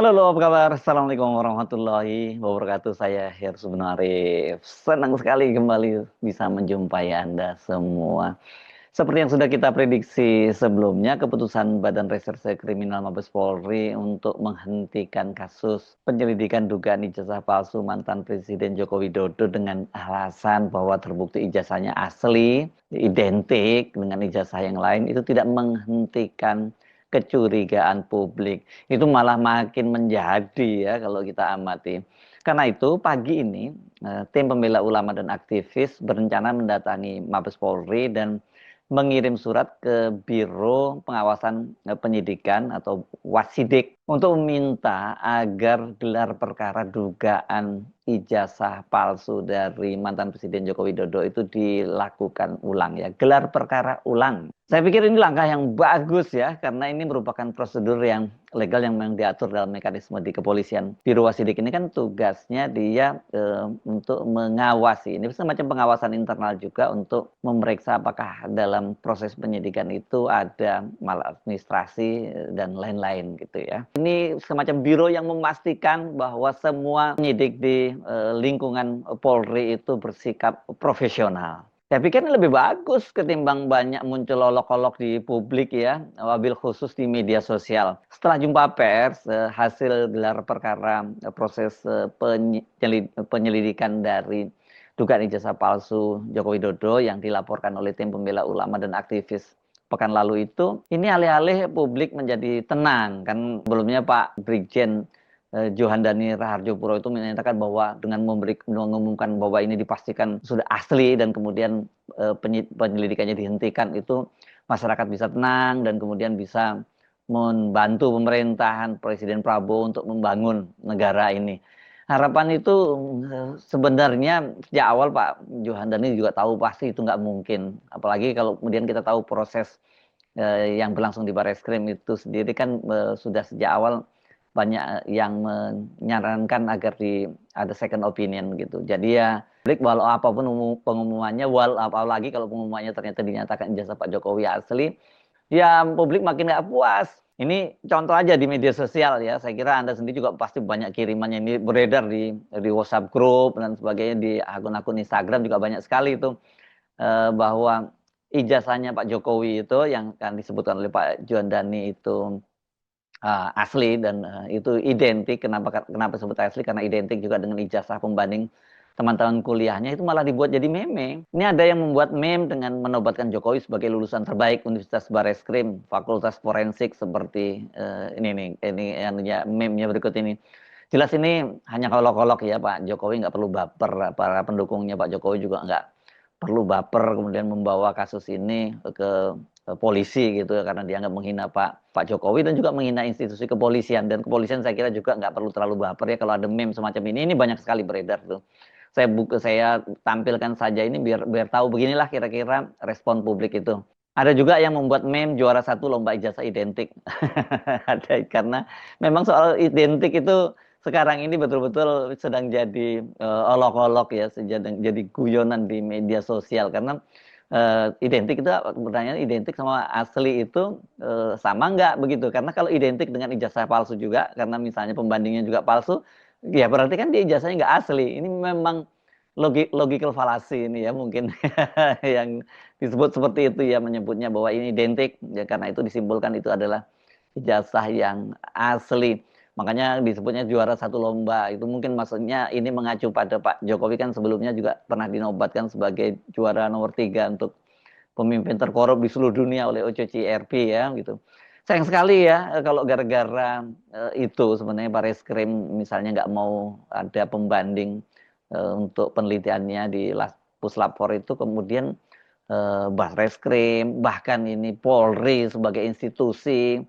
Halo, apa kabar? Assalamualaikum warahmatullahi wabarakatuh. Saya Heru Arif. Senang sekali kembali bisa menjumpai Anda semua. Seperti yang sudah kita prediksi sebelumnya, keputusan Badan Reserse Kriminal Mabes Polri untuk menghentikan kasus penyelidikan dugaan ijazah palsu mantan Presiden Joko Widodo dengan alasan bahwa terbukti ijazahnya asli, identik dengan ijazah yang lain, itu tidak menghentikan kecurigaan publik. Itu malah makin menjadi ya kalau kita amati. Karena itu pagi ini tim pembela ulama dan aktivis berencana mendatangi Mabes Polri dan mengirim surat ke Biro Pengawasan Penyidikan atau Wasidik untuk meminta agar gelar perkara dugaan ijazah palsu dari mantan Presiden Joko Widodo itu dilakukan ulang ya, gelar perkara ulang. Saya pikir ini langkah yang bagus ya, karena ini merupakan prosedur yang legal yang memang diatur dalam mekanisme di kepolisian. Biro Wasidik ini kan tugasnya dia untuk mengawasi, ini semacam pengawasan internal juga untuk memeriksa apakah dalam proses penyidikan itu ada maladministrasi dan lain-lain gitu ya. Ini semacam biro yang memastikan bahwa semua penyidik di lingkungan Polri itu bersikap profesional. Saya pikir ini lebih bagus ketimbang banyak muncul olok-olok di publik ya, wabil khusus di media sosial. Setelah jumpa pers, hasil gelar perkara proses penyelidikan dari dugaan ijazah palsu Joko Widodo yang dilaporkan oleh tim pembela ulama dan aktivis pekan lalu itu, ini alih-alih publik menjadi tenang. Kan sebelumnya Pak Brigjen Johandani Rahardjopuro itu menyatakan bahwa dengan mengumumkan bahwa ini dipastikan sudah asli dan kemudian penyelidikannya dihentikan, itu masyarakat bisa tenang dan kemudian bisa membantu pemerintahan Presiden Prabowo untuk membangun negara ini. Harapan itu sebenarnya sejak awal Pak Johandani juga tahu pasti itu nggak mungkin. Apalagi kalau kemudian kita tahu proses yang berlangsung di Barreskrim itu sendiri kan sudah sejak awal banyak yang menyarankan agar ada second opinion gitu. Jadi ya, publik walau apapun pengumumannya, walau apalagi kalau pengumumannya ternyata dinyatakan ijazah Pak Jokowi asli, ya publik makin nggak puas. Ini contoh aja di media sosial ya. Saya kira Anda sendiri juga pasti banyak kirimannya ini beredar di WhatsApp grup dan sebagainya, di akun-akun Instagram juga banyak sekali itu bahwa ijazahnya Pak Jokowi itu yang kan disebutkan oleh Pak Juandani itu asli dan itu identik. Kenapa sebut asli? Karena identik juga dengan ijazah pembanding teman-teman kuliahnya, itu malah dibuat jadi meme. Ini ada yang membuat meme dengan menobatkan Jokowi sebagai lulusan terbaik Universitas Barreskrim, Fakultas Forensik seperti ini nih, ini ya meme-nya berikut ini. Jelas ini hanya kolok-kolok ya, Pak Jokowi nggak perlu baper, para pendukungnya Pak Jokowi juga nggak perlu baper kemudian membawa kasus ini ke polisi gitu ya, karena dianggap menghina Pak Jokowi dan juga menghina institusi kepolisian. Dan kepolisian saya kira juga nggak perlu terlalu baper ya kalau ada meme semacam ini banyak sekali beredar tuh. Saya tampilkan saja ini biar tahu beginilah kira-kira respon publik itu. Ada juga yang membuat meme juara satu lomba ijazah identik. Ada, karena memang soal identik itu sekarang ini betul-betul sedang jadi olok-olok ya, sedang jadi guyonan di media sosial, karena identik itu pertanyaan, identik sama asli itu sama nggak begitu? Karena kalau identik dengan ijazah palsu juga, karena misalnya pembandingnya juga palsu, ya berarti kan dia ijazahnya nggak asli. Ini memang logical fallacy ini ya mungkin yang disebut seperti itu ya, menyebutnya bahwa ini identik ya, karena itu disimbolkan itu adalah ijazah yang asli. Makanya disebutnya juara satu lomba. Itu mungkin maksudnya ini mengacu pada Pak Jokowi kan sebelumnya juga pernah dinobatkan sebagai juara nomor 3 untuk pemimpin terkorup di seluruh dunia oleh OCCRP ya gitu. Sayang sekali ya kalau gara-gara itu sebenarnya Barreskrim misalnya nggak mau ada pembanding untuk penelitiannya di Puslap 4 itu, kemudian Barreskrim bahkan ini Polri sebagai institusi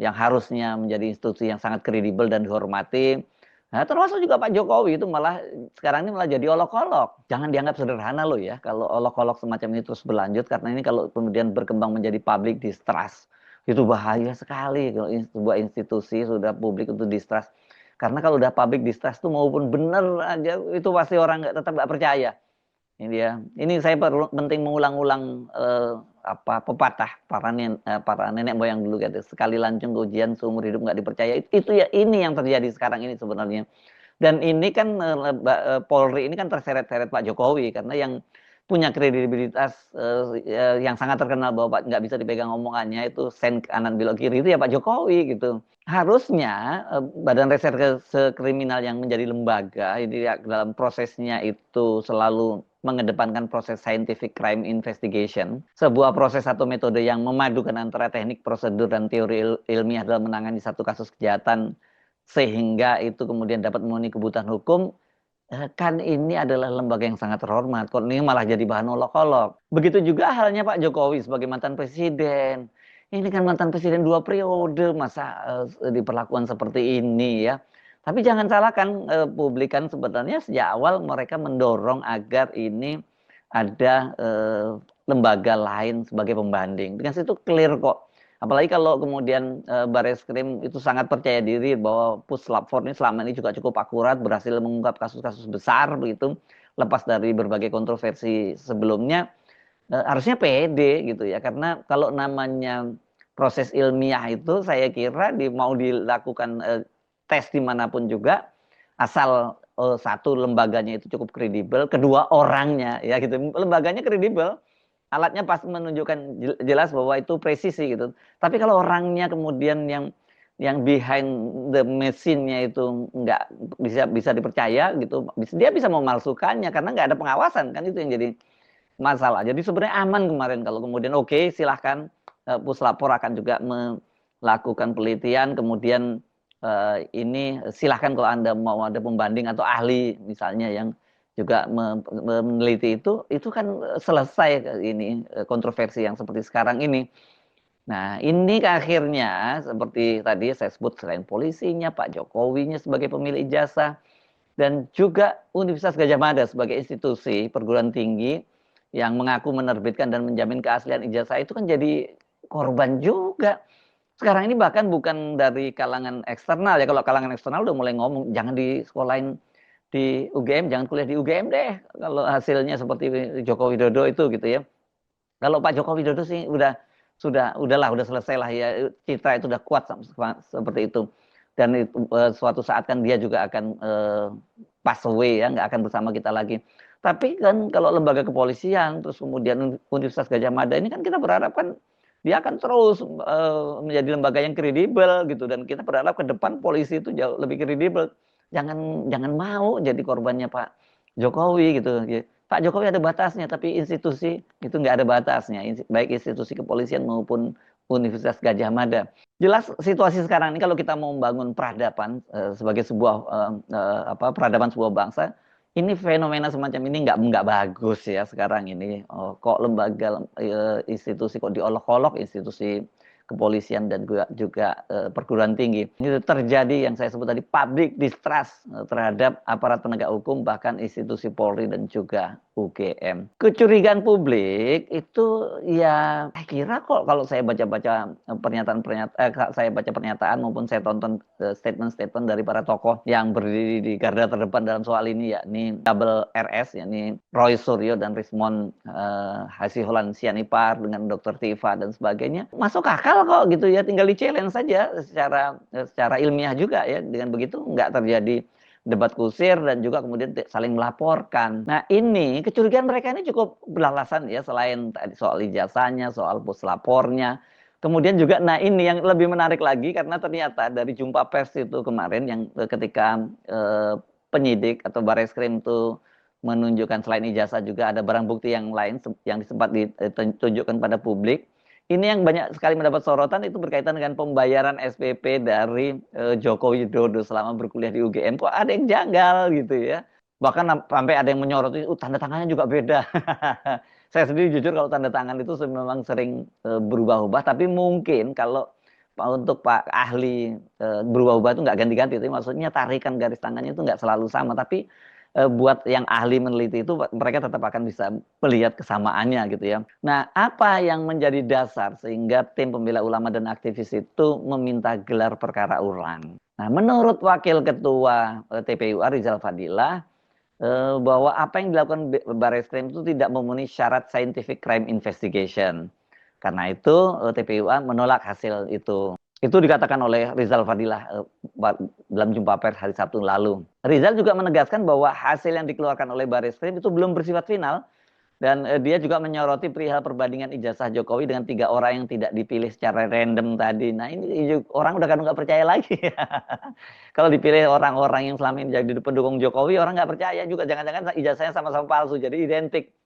yang harusnya menjadi institusi yang sangat kredibel dan dihormati. Nah, termasuk juga Pak Jokowi itu malah sekarang ini malah jadi olok-olok. Jangan dianggap sederhana loh ya kalau olok-olok semacam ini terus berlanjut, karena ini kalau kemudian berkembang menjadi public distrust, itu bahaya sekali kalau sebuah institusi sudah publik itu distrust. Karena kalau udah public distrust itu maupun benar aja itu pasti orang tetap nggak percaya. Ini dia. Ini saya penting mengulang-ulang pepatah para nenek moyang dulu gitu, sekali lancung ujian seumur hidup nggak dipercaya. Itu ya ini yang terjadi sekarang ini sebenarnya. Dan ini kan Polri ini kan terseret-seret Pak Jokowi karena yang punya kredibilitas yang sangat terkenal bahwa Pak nggak bisa dipegang omongannya itu sen kanan belok kiri itu ya Pak Jokowi gitu. Harusnya Badan Reserse Kriminal yang menjadi lembaga ini dalam prosesnya itu selalu mengedepankan proses scientific crime investigation, sebuah proses atau metode yang memadukan antara teknik, prosedur, dan teori ilmiah dalam menangani satu kasus kejahatan sehingga itu kemudian dapat memenuhi kebutuhan hukum. Kan ini adalah lembaga yang sangat terhormat, kok ini malah jadi bahan olok-olok. Begitu juga halnya Pak Jokowi sebagai mantan presiden. Ini kan mantan presiden 2 periode, masa diperlakukan seperti ini ya. Tapi jangan salahkan publik kan sebenarnya sejak awal mereka mendorong agar ini ada lembaga lain sebagai pembanding. Dengan situ clear kok. Apalagi kalau kemudian Barreskrim itu sangat percaya diri bahwa Puslap 4 ini selama ini juga cukup akurat, berhasil mengungkap kasus-kasus besar begitu, lepas dari berbagai kontroversi sebelumnya, harusnya pede gitu ya. Karena kalau namanya proses ilmiah itu saya kira mau dilakukan tes dimanapun juga, asal satu lembaganya itu cukup kredibel, kedua orangnya ya gitu, lembaganya kredibel, alatnya pasti menunjukkan jelas bahwa itu presisi gitu. Tapi kalau orangnya kemudian yang behind the machine-nya itu nggak bisa dipercaya gitu, dia bisa memalsukannya karena nggak ada pengawasan, kan itu yang jadi masalah. Jadi sebenarnya aman kemarin kalau kemudian oke, silahkan Puslapor akan juga melakukan penelitian, kemudian ini silahkan kalau Anda mau ada pembanding atau ahli misalnya yang juga meneliti itu kan selesai ini kontroversi yang seperti sekarang ini. Nah, ini akhirnya seperti tadi saya sebut, selain polisinya, Pak Jokowinya sebagai pemilik ijazah, dan juga Universitas Gadjah Mada sebagai institusi perguruan tinggi yang mengaku menerbitkan dan menjamin keaslian ijazah itu kan jadi korban juga. Sekarang ini bahkan bukan dari kalangan eksternal ya. Kalau kalangan eksternal udah mulai ngomong jangan di sekolahin di UGM, jangan kuliah di UGM deh kalau hasilnya seperti Joko Widodo itu gitu ya. Kalau Pak Joko Widodo sih udahlah, udah selesai lah ya, citra itu udah kuat seperti itu. Dan itu, suatu saat kan dia juga akan pass away ya, nggak akan bersama kita lagi. Tapi kan kalau lembaga kepolisian terus kemudian Universitas Gadjah Mada ini kan kita berharap kan dia akan terus menjadi lembaga yang kredibel gitu, dan kita berharap ke depan polisi itu jauh lebih kredibel. Jangan mau jadi korbannya Pak Jokowi gitu. Pak Jokowi ada batasnya, tapi institusi itu nggak ada batasnya, baik institusi kepolisian maupun Universitas Gadjah Mada. Jelas situasi sekarang ini kalau kita mau membangun peradaban sebagai sebuah peradaban sebuah bangsa, ini fenomena semacam ini nggak bagus ya sekarang ini. Kok lembaga institusi kok diolok-olok, institusi kepolisian dan juga perguruan tinggi. Ini terjadi yang saya sebut tadi, public distrust terhadap aparat penegak hukum, bahkan institusi Polri dan juga UGM. Kecurigaan publik itu ya saya kira kok kalau saya baca-baca saya baca pernyataan maupun saya tonton statement-statement dari para tokoh yang berdiri di garda terdepan dalam soal ini, yakni double RS, yakni Roy Suryo dan Rismond Hasiholan Sianipar dengan Dr. Tifa dan sebagainya, masuk akal kok gitu ya, tinggal di challenge saja secara ilmiah juga ya. Dengan begitu nggak terjadi debat kusir dan juga kemudian saling melaporkan. Nah, ini kecurigaan mereka ini cukup beralasan ya, selain tadi soal ijazahnya, soal puslapornya. Kemudian juga, nah ini yang lebih menarik lagi karena ternyata dari jumpa pers itu kemarin yang ketika penyidik atau Barreskrim itu menunjukkan selain ijazah juga ada barang bukti yang lain yang sempat ditunjukkan pada publik. Ini yang banyak sekali mendapat sorotan itu berkaitan dengan pembayaran SPP dari Joko Widodo selama berkuliah di UGM. Kok ada yang janggal gitu ya. Bahkan sampai ada yang menyorot itu tanda tangannya juga beda. Saya sendiri jujur kalau tanda tangan itu memang sering berubah-ubah. Tapi mungkin kalau untuk Pak ahli berubah-ubah itu nggak ganti-ganti. Tapi maksudnya tarikan garis tangannya itu nggak selalu sama. Tapi buat yang ahli meneliti itu mereka tetap akan bisa melihat kesamaannya gitu ya. Nah, apa yang menjadi dasar sehingga tim pembela ulama dan aktivis itu meminta gelar perkara ulang? Nah, menurut Wakil Ketua TPUA Rizal Fadilah, bahwa apa yang dilakukan Barreskrim itu tidak memenuhi syarat scientific crime investigation. Karena itu TPUA menolak hasil itu. Itu dikatakan oleh Rizal Fadilah dalam jumpa pers hari Sabtu lalu. Rizal juga menegaskan bahwa hasil yang dikeluarkan oleh Barreskrim itu belum bersifat final. Dan dia juga menyoroti perihal perbandingan ijazah Jokowi dengan 3 orang yang tidak dipilih secara random tadi. Nah ini orang udah kan nggak percaya lagi. Kalau dipilih orang-orang yang selama ini jadi pendukung Jokowi, orang nggak percaya juga. Jangan-jangan ijazahnya sama-sama palsu. Jadi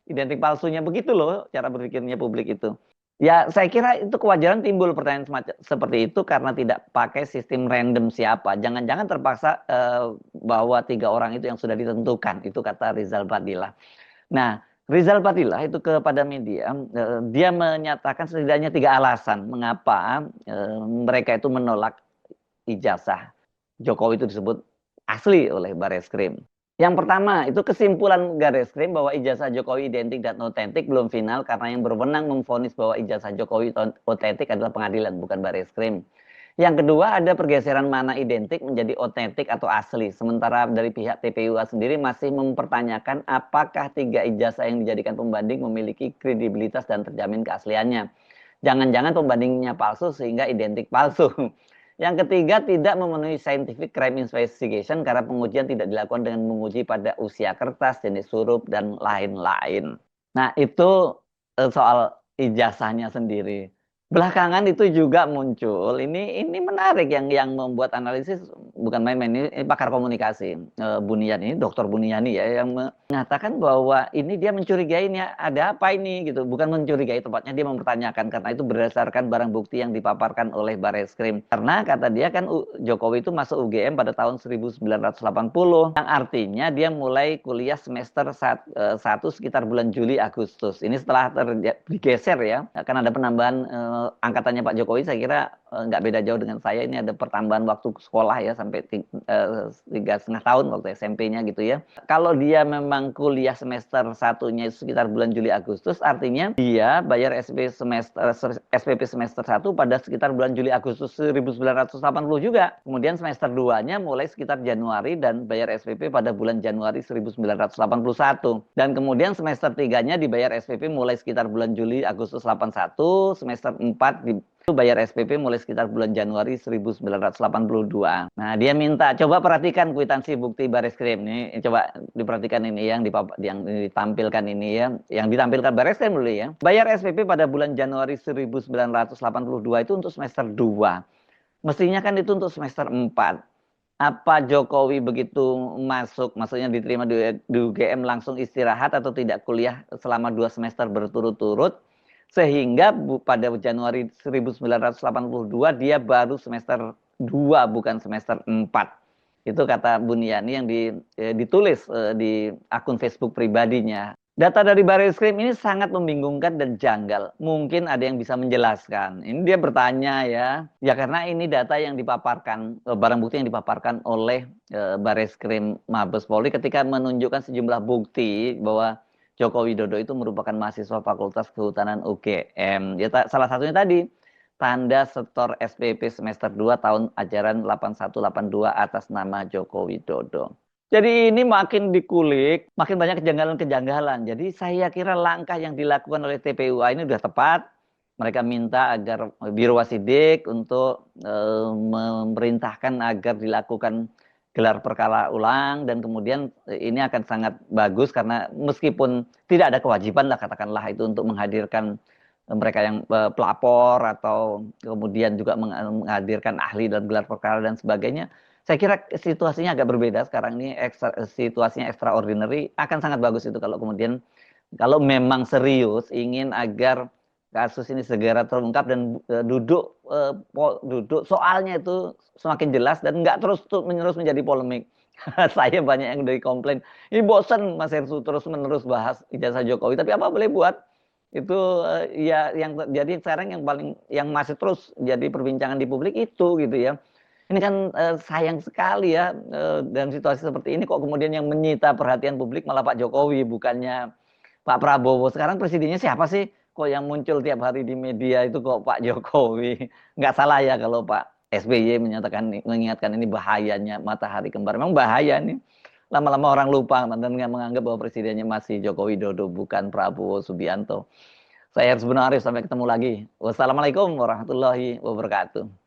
identik palsunya begitu loh cara berpikirnya publik itu. Ya saya kira itu kewajaran timbul pertanyaan semacam seperti itu karena tidak pakai sistem random siapa. Jangan-jangan terpaksa bahwa 3 orang itu yang sudah ditentukan. Itu kata Rizal Fadilah. Nah, Rizal Fadilah itu kepada media, dia menyatakan setidaknya 3 alasan mengapa mereka itu menolak ijazah Jokowi itu disebut asli oleh Barreskrim. Yang pertama, itu kesimpulan Barreskrim bahwa ijazah Jokowi identik dan otentik belum final karena yang berwenang memvonis bahwa ijazah Jokowi otentik adalah pengadilan, bukan Barreskrim. Yang kedua, ada pergeseran mana identik menjadi otentik atau asli. Sementara dari pihak TPUA sendiri masih mempertanyakan apakah 3 ijazah yang dijadikan pembanding memiliki kredibilitas dan terjamin keasliannya. Jangan-jangan pembandingnya palsu sehingga identik palsu. Yang ketiga, tidak memenuhi scientific crime investigation karena pengujian tidak dilakukan dengan menguji pada usia kertas, jenis huruf, dan lain-lain. Nah, itu soal ijazahnya sendiri. Belakangan itu juga muncul, ini menarik yang membuat analisis bukan main-main, ini pakar komunikasi, Buniyani, Dokter Buniyani ya, yang mengatakan bahwa ini dia mencurigai ini ada apa ini gitu, bukan mencurigai tepatnya dia mempertanyakan karena itu berdasarkan barang bukti yang dipaparkan oleh Barreskrim. Karena kata dia kan Jokowi itu masuk UGM pada tahun 1980, yang artinya dia mulai kuliah semester 1 sekitar bulan Juli Agustus. Ini setelah digeser ya, karena ada penambahan angkatannya Pak Jokowi, saya kira nggak beda jauh dengan saya. Ini ada pertambahan waktu sekolah ya sampai 3,5 tahun waktu SMP-nya gitu ya. Kalau dia memang kuliah semester 1-nya sekitar bulan Juli Agustus, artinya dia bayar SPP semester 1 pada sekitar bulan Juli Agustus 1980 juga. Kemudian semester 2-nya mulai sekitar Januari dan bayar SPP pada bulan Januari 1981. Dan kemudian semester 3-nya dibayar SPP mulai sekitar bulan Juli Agustus 81, semester 4 itu bayar SPP mulai sekitar bulan Januari 1982. Nah, dia minta coba perhatikan kwitansi bukti Barreskrim ini, coba diperhatikan ini yang ditampilkan ini ya, yang ditampilkan Barreskrim dulu ya. Bayar SPP pada bulan Januari 1982 itu untuk semester 2. Mestinya kan itu untuk semester 4. Apa Jokowi begitu maksudnya diterima di UGM langsung istirahat atau tidak kuliah selama 2 semester berturut-turut, sehingga pada Januari 1982 dia baru semester 2 bukan semester 4. Itu kata Buniyani yang ditulis di akun Facebook pribadinya. Data dari Barreskrim ini sangat membingungkan dan janggal. Mungkin ada yang bisa menjelaskan. Ini dia bertanya ya. Ya karena ini data yang dipaparkan, barang bukti yang dipaparkan oleh Barreskrim Mabes Polri ketika menunjukkan sejumlah bukti bahwa Joko Widodo itu merupakan mahasiswa Fakultas Kehutanan UGM. Ya, salah satunya tadi, tanda setor SPP semester 2 tahun ajaran 8182 atas nama Joko Widodo. Jadi ini makin dikulik, makin banyak kejanggalan-kejanggalan. Jadi saya kira langkah yang dilakukan oleh TPUA ini sudah tepat. Mereka minta agar Biro Wasidik untuk memerintahkan agar dilakukan gelar perkara ulang, dan kemudian ini akan sangat bagus karena meskipun tidak ada kewajiban lah katakanlah itu untuk menghadirkan mereka yang pelapor atau kemudian juga menghadirkan ahli dalam gelar perkara dan sebagainya. Saya kira situasinya agak berbeda sekarang ini, situasinya extraordinary. Akan sangat bagus itu kalau kemudian kalau memang serius ingin agar kasus ini segera terungkap dan duduk soalnya itu semakin jelas dan nggak terus-menerus menjadi polemik. Saya banyak yang dari komplain, ini bosan Mas Hersu terus-menerus bahas ijazah Jokowi, tapi apa boleh buat? Itu ya yang jadi sekarang yang masih terus jadi perbincangan di publik itu gitu ya. Ini kan sayang sekali ya, dalam situasi seperti ini kok kemudian yang menyita perhatian publik malah Pak Jokowi, bukannya Pak Prabowo. Sekarang presidennya siapa sih? Kok yang muncul tiap hari di media itu kok Pak Jokowi? Nggak salah ya kalau Pak SBY mengingatkan ini bahayanya matahari kembar. Memang bahaya nih. Lama-lama orang lupa dan menganggap bahwa presidennya masih Joko Widodo, bukan Prabowo Subianto. Saya Harus Benar Arif, sampai ketemu lagi. Wassalamualaikum warahmatullahi wabarakatuh.